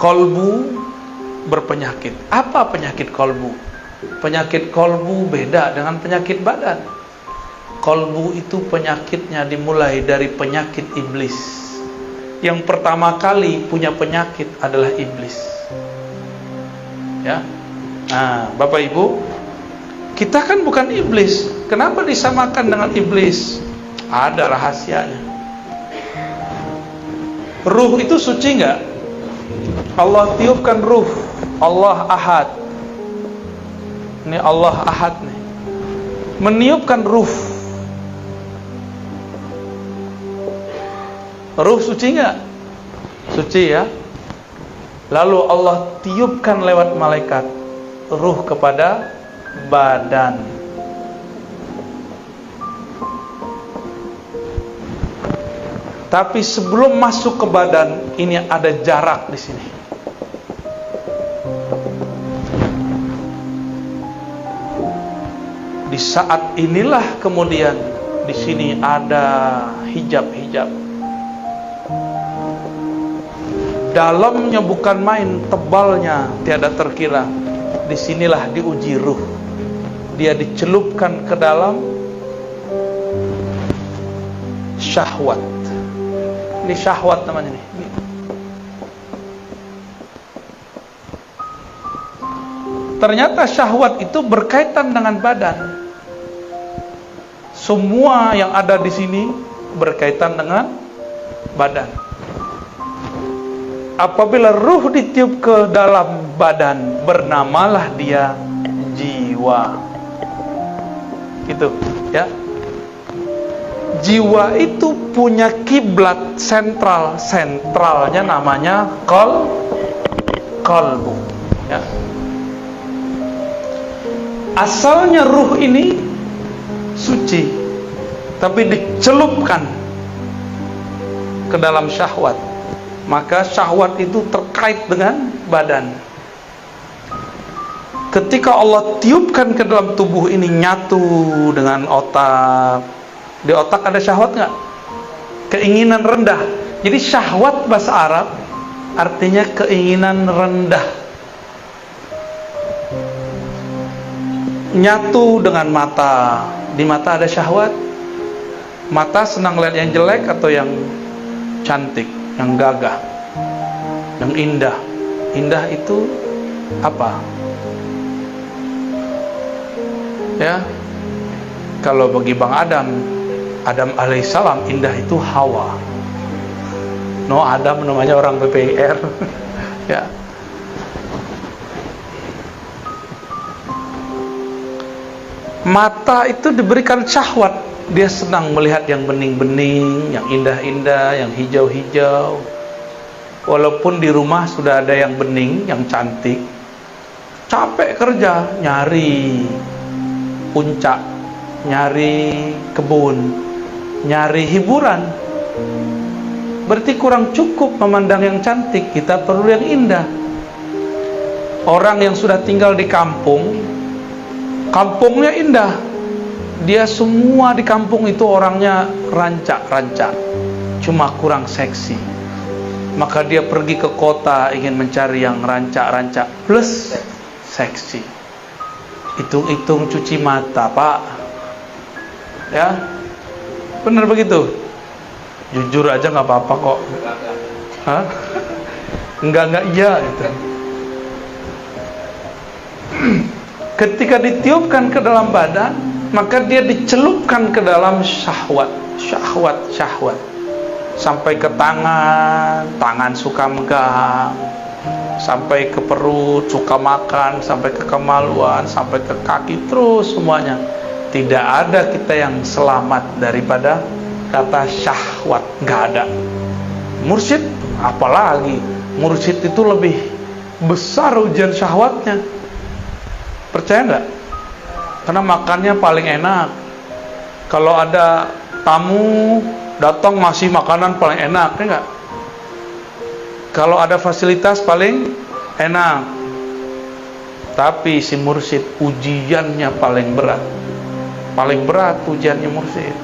kolbu berpenyakit. Apa penyakit kolbu? Penyakit kolbu beda dengan penyakit badan. Kolbu itu penyakitnya dimulai dari penyakit iblis. Yang pertama kali punya penyakit adalah iblis. Ya. Nah, Bapak Ibu, kita kan bukan iblis. Kenapa disamakan dengan iblis? Ada rahasianya. Ruh itu suci enggak? Allah tiupkan ruh. Allah Ahad. Ini Allah Ahad nih. Meniupkan ruh. Ruh suci enggak? Suci ya. Lalu Allah tiupkan lewat malaikat ruh kepada badan. Tapi sebelum masuk ke badan, ini ada jarak di sini. Di saat inilah kemudian di sini ada hijab-hijab. Dalamnya bukan main, tebalnya tiada terkira. Disinilah diuji ruh. Dia dicelupkan ke dalam syahwat. Ini syahwat namanya nih. Ternyata syahwat itu berkaitan dengan badan. Semua yang ada di sini berkaitan dengan badan. Apabila ruh ditiup ke dalam badan, bernamalah dia jiwa. Gitu, ya. Jiwa itu punya kiblat sentral. Sentralnya namanya qalbu, ya. Asalnya ruh ini suci, tapi dicelupkan ke dalam syahwat. Maka syahwat itu terkait dengan badan. Ketika Allah tiupkan ke dalam tubuh ini, nyatu dengan otak. Di otak ada syahwat nggak? Keinginan rendah. Jadi syahwat bahasa Arab artinya keinginan rendah. Nyatu dengan mata. Di mata ada syahwat. Mata senang lihat yang jelek atau yang cantik, yang gagah, yang indah. Indah itu apa? Ya, kalau bagi Bang Adam alaihissalam, indah itu Hawa. No, Adam namanya orang PPR. Ya. Mata itu diberikan syahwat. Dia senang melihat yang bening-bening, yang indah-indah, yang hijau-hijau. Walaupun di rumah sudah ada yang bening, yang cantik, capek kerja, nyari puncak, nyari kebun, nyari hiburan. Berarti kurang cukup memandang yang cantik, kita perlu yang indah. Orang yang sudah tinggal di kampung, kampungnya indah. Dia semua di kampung itu orangnya rancak-rancak, cuma kurang seksi. Maka dia pergi ke kota ingin mencari yang rancak-rancak plus seksi. Hitung-hitung cuci mata, Pak. Ya, benar begitu. Jujur aja nggak apa-apa kok. Hah? Enggak iya gitu. Ketika ditiupkan ke dalam badan, maka dia dicelupkan ke dalam syahwat. Sampai ke tangan suka megang, sampai ke perut suka makan, sampai ke kemaluan, sampai ke kaki, terus semuanya. Tidak ada kita yang selamat daripada kata syahwat, nggak ada. Mursyid apalagi, mursyid itu lebih besar ujian syahwatnya. Percaya nggak? Karena makannya paling enak. Kalau ada tamu datang masih makanan paling enak, ya nggak? Kalau ada fasilitas paling enak. Tapi si mursyid ujiannya paling berat. Paling berat ujiannya mursyid.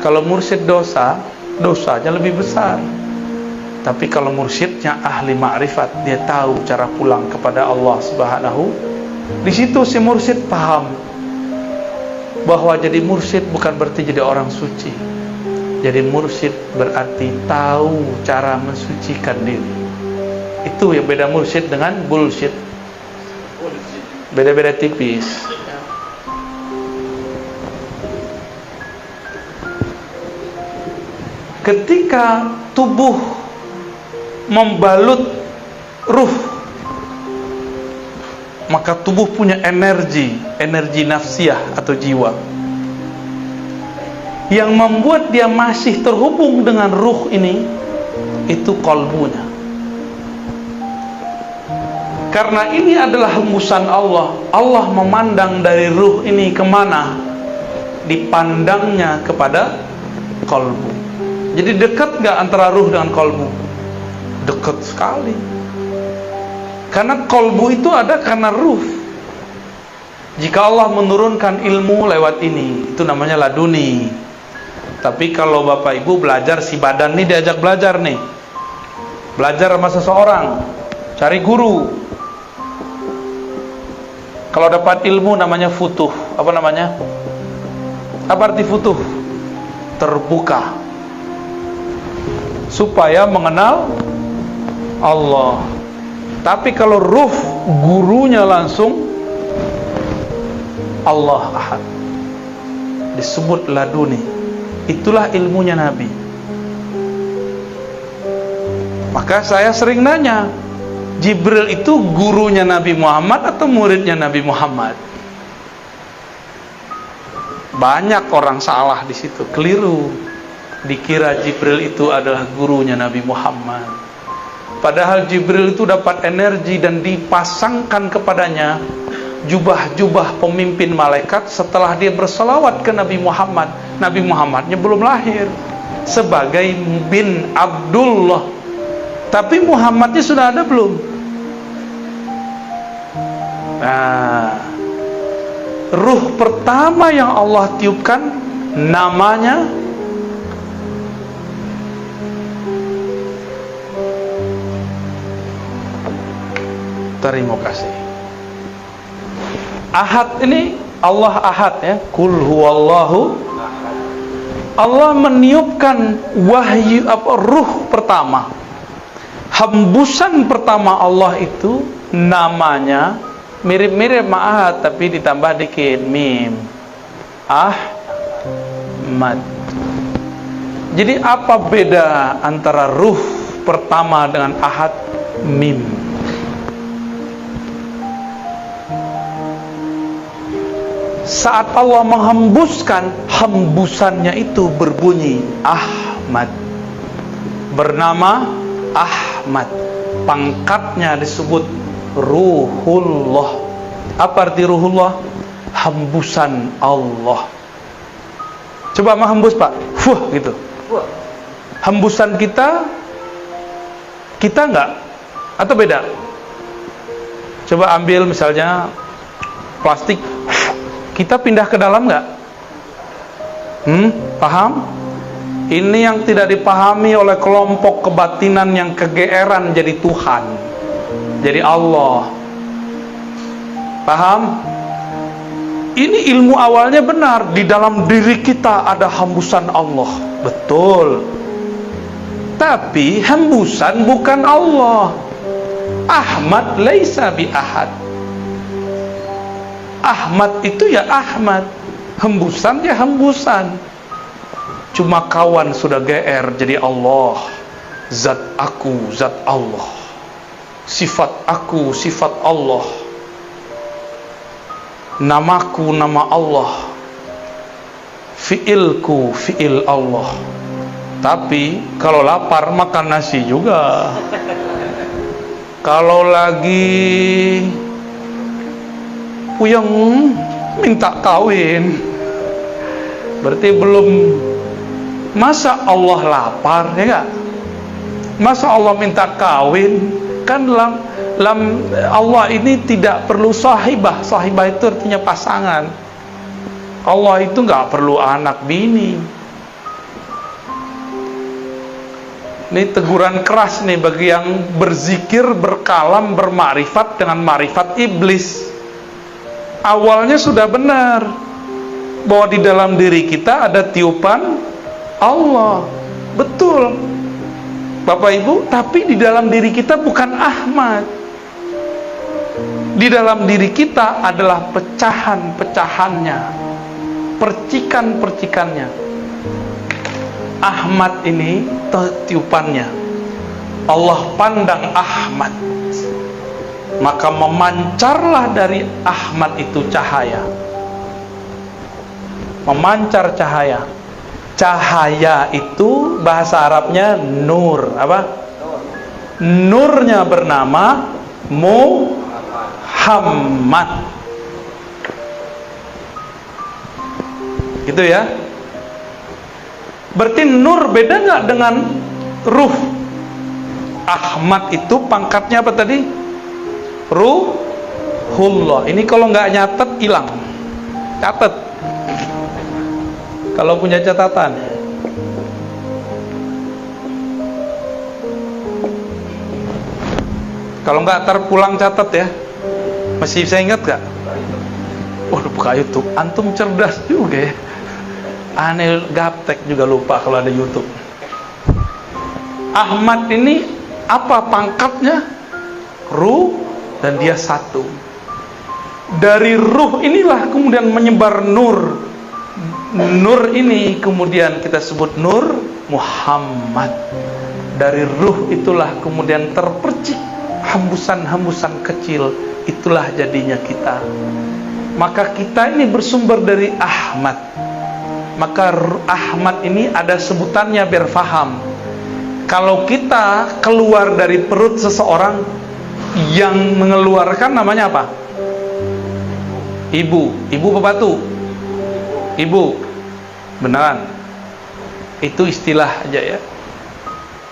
Kalau mursyid dosa, dosanya lebih besar. Tapi kalau mursyidnya ahli ma'rifat, dia tahu cara pulang kepada Allah Subhanahu. Di situ si mursyid paham bahwa jadi mursyid bukan berarti jadi orang suci. Jadi mursyid berarti tahu cara mensucikan diri. Itu yang beda mursyid dengan bullshit. Beda-beda tipis. Ketika tubuh membalut ruh, maka tubuh punya energi nafsiyah atau jiwa yang membuat dia masih terhubung dengan ruh ini, itu qalbunya. Karena ini adalah hembusan Allah. Allah memandang dari ruh ini kemana? Dipandangnya kepada qalbu. Jadi dekat gak antara ruh dengan qalbu? Dekat sekali. Karena qalbu itu ada karena ruh. Jika Allah menurunkan ilmu lewat ini, itu namanya laduni. Tapi kalau Bapak Ibu belajar, si badan nih diajak belajar nih, belajar sama seseorang, cari guru. Kalau dapat ilmu namanya futuh. Apa namanya? Apa arti futuh? Terbuka, supaya mengenal Allah. Tapi kalau ruh, gurunya langsung Allah Ahad, disebut laduni. Itulah ilmunya Nabi. Maka saya sering nanya, Jibril itu gurunya Nabi Muhammad atau muridnya Nabi Muhammad? Banyak orang salah di situ, keliru. Dikira Jibril itu adalah gurunya Nabi Muhammad. Padahal Jibril itu dapat energi dan dipasangkan kepadanya jubah-jubah pemimpin malaikat setelah dia berselawat ke Nabi Muhammad. Nabi Muhammadnya belum lahir, sebagai bin Abdullah. Tapi Muhammadnya sudah ada belum? Nah, ruh pertama yang Allah tiupkan namanya terima kasih. Ahad ini Allah Ahad ya. Kul huwallahu. Allah meniupkan wahyu ruh pertama. Hembusan pertama Allah itu namanya mirip-mirip Ahad tapi ditambah dikit mim. Ahmad. Jadi apa beda antara ruh pertama dengan Ahad? Mim. Saat Allah menghembuskan, hembusannya itu berbunyi Ahmad, bernama Ahmad. Pangkatnya disebut Ruhullah. Apa arti Ruhullah? Hembusan Allah. Coba menghembus Pak, gitu. Hembusan kita enggak? Atau beda? Coba ambil misalnya plastik, kita pindah ke dalam nggak? Paham? Ini yang tidak dipahami oleh kelompok kebatinan yang kegeeran jadi Tuhan, jadi Allah. Paham? Ini ilmu awalnya benar. Di dalam diri kita ada hembusan Allah, betul. Tapi hembusan bukan Allah. Ahmad laisa bi ahad. Ahmad itu ya Ahmad, hembusan ya hembusan. Cuma kawan sudah GR jadi Allah. Zat aku, zat Allah. Sifat aku, sifat Allah. Namaku, nama Allah. Fi'ilku, fi'il Allah. Tapi kalau lapar makan nasi juga. Kalau lagi puyeng minta kawin, berarti belum. Masa Allah lapar, ya gak? Masa Allah minta kawin? Kan Allah ini tidak perlu sahibah. Sahibah itu artinya pasangan. Allah itu gak perlu anak bini. Ini teguran keras nih bagi yang berzikir, berkalam, bermakrifat dengan makrifat iblis. Awalnya sudah benar bahwa di dalam diri kita ada tiupan Allah. Betul Bapak Ibu, tapi di dalam diri kita bukan Ahmad. Di dalam diri kita adalah pecahan-pecahannya, percikan-percikannya. Ahmad ini tiupannya. Allah pandang Ahmad, maka memancarlah dari Ahmad itu cahaya. Memancar cahaya. Cahaya itu bahasa Arabnya nur. Apa? Nurnya bernama Muhammad. Gitu ya. Berarti nur beda nggak dengan ruh? Ahmad itu pangkatnya apa tadi? Ruhullah. Ini kalau nggak nyatet hilang. Catat. Kalau punya catatan. Kalau nggak ntar pulang catat ya. Masih bisa ingat nggak? Waduh, buka YouTube. Antum cerdas juga ya. Aneh gaptek juga lupa kalau ada YouTube. Ahmad ini apa pangkatnya? Ruh, dan dia satu. Dari ruh inilah kemudian menyebar nur. Nur ini kemudian kita sebut nur Muhammad. Dari ruh itulah kemudian terpercik hembusan-hembusan kecil. Itulah jadinya kita. Maka kita ini bersumber dari Ahmad. Maka Ahmad ini ada sebutannya biar faham. Kalau kita keluar dari perut seseorang, yang mengeluarkan namanya apa? Ibu. Ibu pebatu. Ibu. Beneran. Itu istilah aja ya.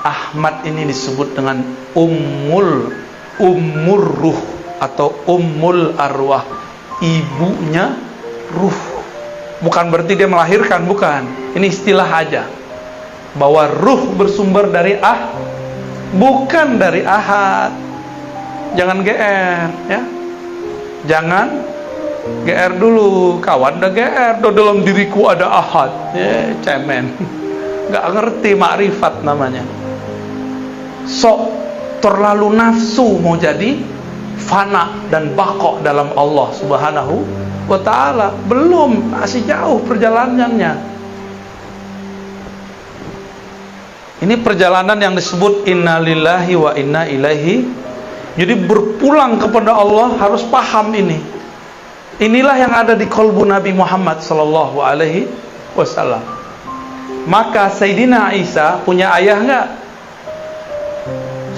Ahmad ini disebut dengan ummur ruh atau ummul arwah. Ibunya ruh. Bukan berarti dia melahirkan, bukan. Ini istilah aja. Bahwa ruh bersumber dari bukan dari Ahad. Jangan GR ya. Jangan GR dulu. Kawan udah GR, dalam diriku ada Ahad. Ya, cemen. Gak ngerti makrifat namanya. Sok terlalu nafsu mau jadi fana dan baqo dalam Allah Subhanahu wa ta'ala. Belum, masih jauh perjalanannya. Ini perjalanan yang disebut innalillahi wa inna ilaihi. Jadi berpulang kepada Allah harus paham ini. Inilah yang ada di kolbu Nabi Muhammad sallallahu alaihi wasallam. Maka Sayyidina Isa punya ayah enggak?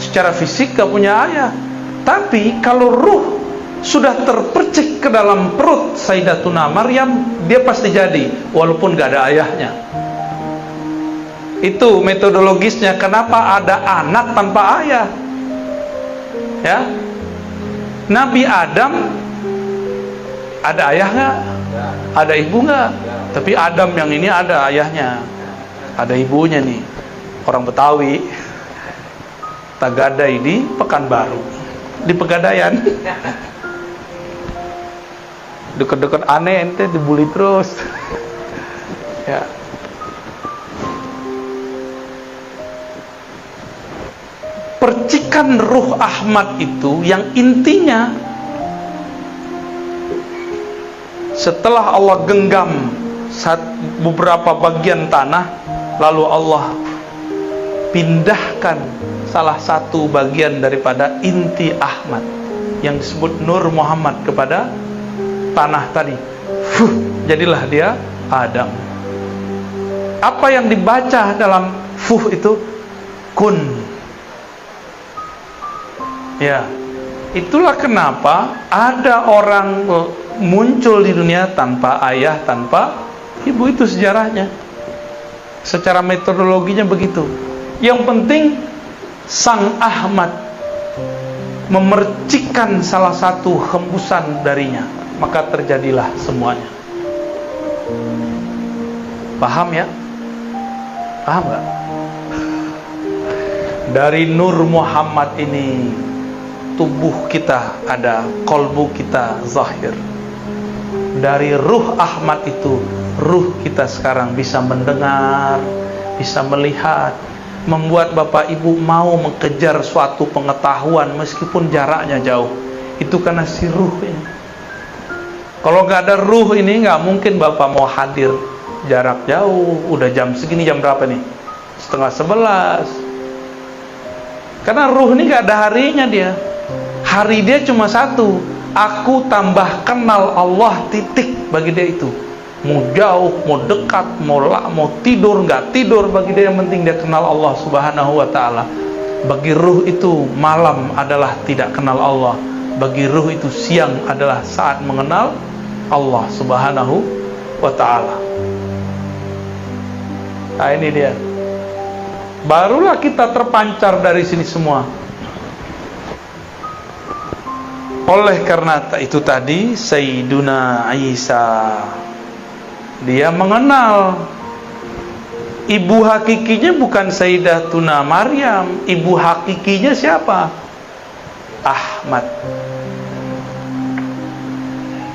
Secara fisik enggak punya ayah. Tapi kalau ruh sudah terpercik ke dalam perut Sayyidatuna Maryam, dia pasti jadi walaupun gak ada ayahnya. Itu metodologisnya. Kenapa ada anak tanpa ayah ya? Nabi Adam ada ayah gak? Ada ibu gak? Tapi Adam yang ini ada ayahnya, ada ibunya nih. Orang Betawi Tagadai di Pekanbaru, di Pegadaian. Deket-deket aneh ente dibully terus. Ya. Percikan ruh Ahmad itu yang intinya setelah Allah genggam beberapa bagian tanah, lalu Allah pindahkan salah satu bagian daripada inti Ahmad yang disebut Nur Muhammad kepada tanah tadi. Jadilah dia Adam. Apa yang dibaca dalam itu? Kun. Ya, itulah kenapa ada orang muncul di dunia tanpa ayah, tanpa ibu. Itu sejarahnya. Secara metodologinya begitu. Yang penting Sang Ahmad memercikkan salah satu hembusan darinya, maka terjadilah semuanya. Paham ya? Paham gak? Dari nur Muhammad ini tubuh kita ada, kolbu kita zahir. Dari ruh Ahmad itu, ruh kita sekarang bisa mendengar, bisa melihat, membuat Bapak Ibu mau mengejar suatu pengetahuan meskipun jaraknya jauh. Itu karena si ruh ini. Kalau nggak ada ruh ini, nggak mungkin Bapak mau hadir jarak jauh. Udah jam segini, jam berapa nih? 10:30. Karena ruh ini nggak ada harinya dia. Hari dia cuma satu. Aku tambah kenal Allah, titik. Bagi dia itu. Mau jauh, mau dekat, mau tidur, nggak tidur, bagi dia yang penting dia kenal Allah Subhanahu wa ta'ala. Bagi ruh itu malam adalah tidak kenal Allah. Bagi ruh itu siang adalah saat mengenal Allah Subhanahu wa ta'ala. Nah ini dia. Barulah kita terpancar dari sini semua. Oleh karena itu tadi Sayyiduna Isa, dia mengenal ibu hakikinya bukan Sayyidatuna Maryam. Ibu hakikinya siapa? Ahmad.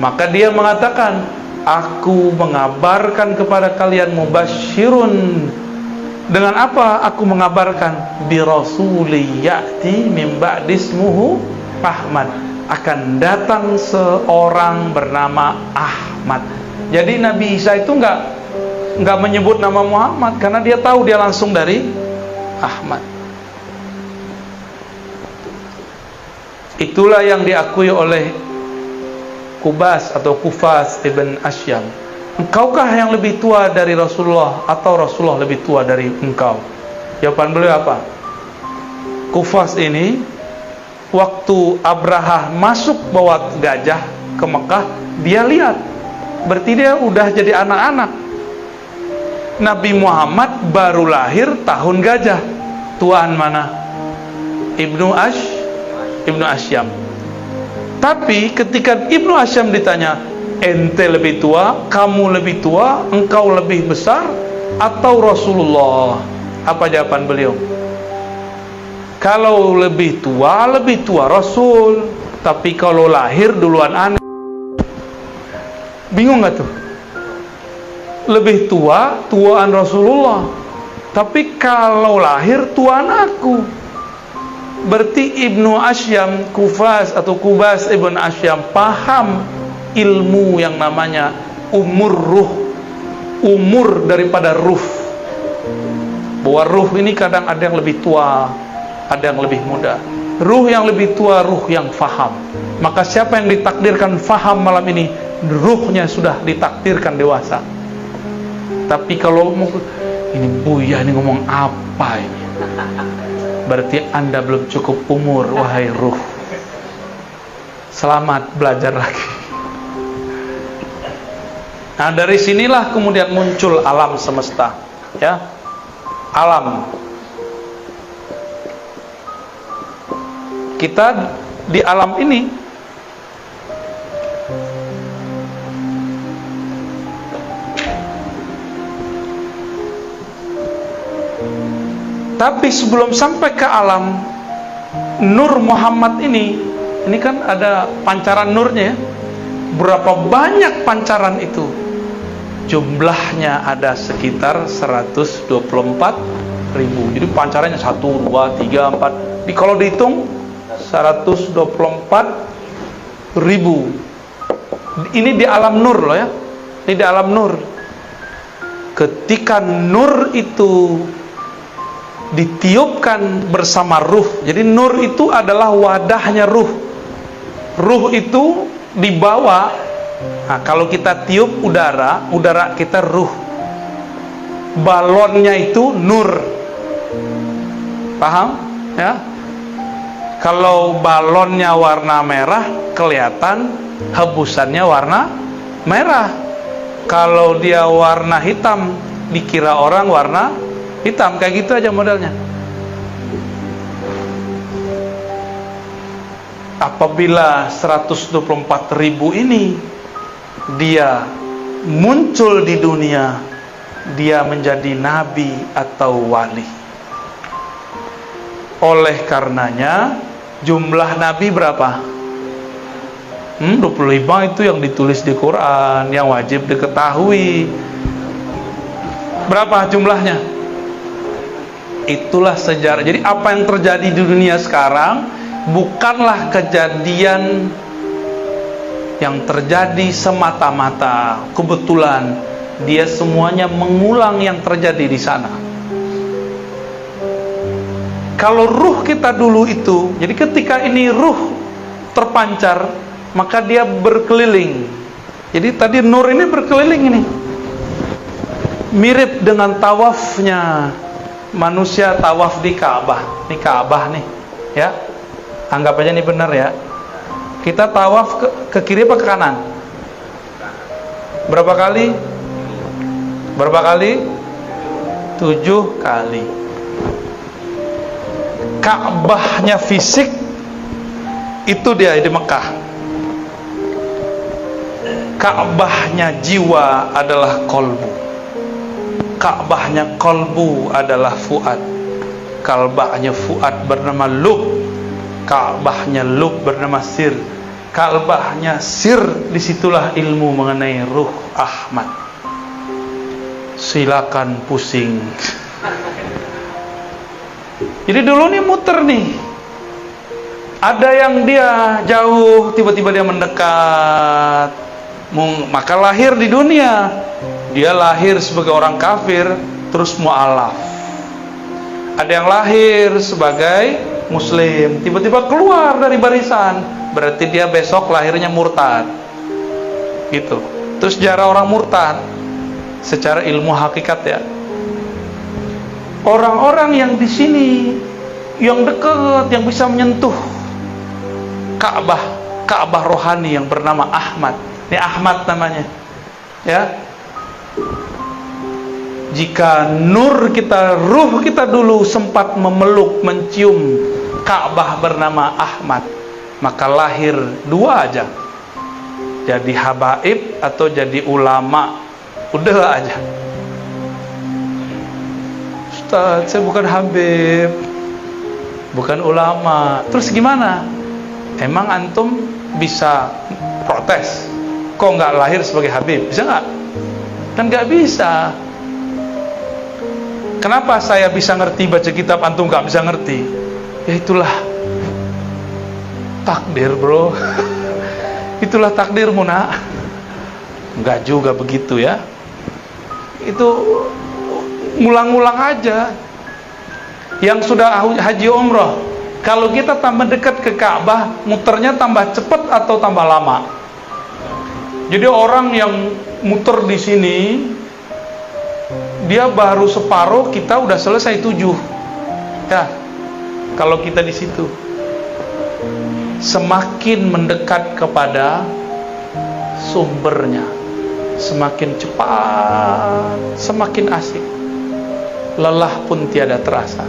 Maka dia mengatakan, aku mengabarkan kepada kalian mubasyirun. Dengan apa aku mengabarkan? Bi rasuli ya'ti min ba'di ismuhu Ahmad. Akan datang seorang bernama Ahmad. Jadi Nabi Isa itu enggak menyebut nama Muhammad karena dia tahu dia langsung dari Ahmad. Itulah yang diakui oleh Kubas atau Kufas ibn Asyam. Engkaukah yang lebih tua dari Rasulullah atau Rasulullah lebih tua dari engkau? Jawaban beliau apa? Kufas ini waktu Abraha masuk bawa gajah ke Mekah, dia lihat. Berarti dia udah jadi anak-anak. Nabi Muhammad baru lahir tahun gajah. Tuaan mana? Ibnu Asyam. Tapi ketika Ibnu Asyam ditanya, ente lebih tua, kamu lebih tua, engkau lebih besar atau Rasulullah? Apa jawaban beliau? Kalau lebih tua Rasul. Tapi kalau lahir duluan anak. Bingung gak tuh? Lebih tuaan Rasulullah. Tapi kalau lahir tuaan aku. Berarti Ibnu Asyam, Kufas atau Kubas Ibn Asyam paham ilmu yang namanya umur ruh, umur daripada ruh. Bahwa ruh ini kadang ada yang lebih tua, ada yang lebih muda. Ruh yang lebih tua, ruh yang faham. Maka siapa yang ditakdirkan faham malam ini, ruhnya sudah ditakdirkan dewasa. Tapi kalau ini Buya ini ngomong apa ini? Berarti Anda belum cukup umur, wahai ruh. Selamat belajar lagi. Nah dari sinilah kemudian muncul alam semesta, ya, alam. Kita di alam ini tapi sebelum sampai ke alam Nur Muhammad ini kan ada pancaran nurnya ya. Berapa banyak pancaran itu? Jumlahnya ada sekitar 124.000. Jadi pancarannya 1, 2, 3, 4. Kalau dihitung 124.000. Ini di alam nur loh ya. Ini di alam nur. Ketika nur itu ditiupkan bersama ruh. Jadi nur itu adalah wadahnya ruh. Ruh itu dibawa. Nah, kalau kita tiup udara kita ruh. Balonnya itu nur. Paham? Ya. Kalau balonnya warna merah, kelihatan hebusannya warna merah. Kalau dia warna hitam, dikira orang warna hitam. Kayak gitu aja modelnya. Apabila 124.000 ini dia muncul di dunia, dia menjadi nabi atau wali. Oleh karenanya jumlah nabi berapa? 25 itu yang ditulis di Quran, yang wajib diketahui. Berapa jumlahnya? Itulah sejarah. Jadi apa yang terjadi di dunia sekarang bukanlah kejadian yang terjadi semata-mata kebetulan. Dia semuanya mengulang yang terjadi di sana. Kalau ruh kita dulu itu, jadi ketika ini ruh terpancar, maka dia berkeliling. Jadi tadi nur ini berkeliling ini. Mirip dengan tawafnya manusia tawaf di Ka'bah. Ini Ka'bah nih, ya. Anggap aja ini benar ya. Kita tawaf ke kiri apa ke kanan? Berapa kali? Berapa kali? 7 kali. Ka'bahnya fisik itu dia di Mekah. Ka'bahnya jiwa adalah kolbu. Ka'bahnya kolbu adalah fuad. Ka'bahnya fuad bernama lub. Ka'bahnya lub bernama sir. Ka'bahnya sir, disitulah ilmu mengenai ruh Ahmad. Silakan pusing. Jadi dulu nih muter nih. Ada yang dia jauh, tiba-tiba dia mendekat. Maka lahir di dunia. Dia lahir sebagai orang kafir, terus mu'alaf. Ada yang lahir sebagai muslim, tiba-tiba keluar dari barisan, berarti dia besok lahirnya murtad. Gitu. Terus sejarah orang murtad secara ilmu hakikat ya. Orang-orang yang di sini yang dekat, yang bisa menyentuh Ka'bah rohani yang bernama Ahmad. Ini Ahmad namanya. Ya. Jika nur kita, ruh kita dulu sempat memeluk, mencium Ka'bah bernama Ahmad, maka lahir 2 aja. Jadi habaib atau jadi ulama. Udah aja. Ustaz, saya bukan habib, bukan ulama. Terus gimana? Emang antum bisa protes? Kok nggak lahir sebagai habib? Bisa nggak? Kan nggak bisa. Kenapa saya bisa ngerti baca kitab, antum nggak bisa ngerti? Ya itulah takdir, bro. Itulah takdirmu, nak. Nggak juga begitu ya. Itu ngulang-ngulang aja. Yang sudah haji umroh, kalau kita tambah dekat ke Ka'bah, muternya tambah cepat atau tambah lama? Jadi orang yang muter di sini, dia baru separuh, kita udah selesai 7. Ya, kalau kita di situ, semakin mendekat kepada sumbernya, semakin cepat, semakin asik. Lelah pun tiada terasa.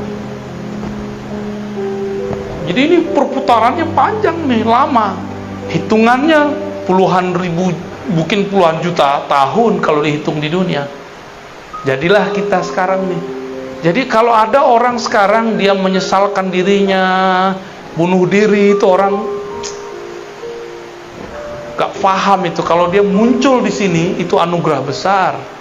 Jadi ini perputarannya panjang nih, lama. Hitungannya puluhan ribu, mungkin puluhan juta tahun kalau dihitung di dunia. Jadilah kita sekarang nih. Jadi kalau ada orang sekarang dia menyesalkan dirinya, bunuh diri, itu orang gak paham itu. Kalau dia muncul di sini, itu anugerah besar.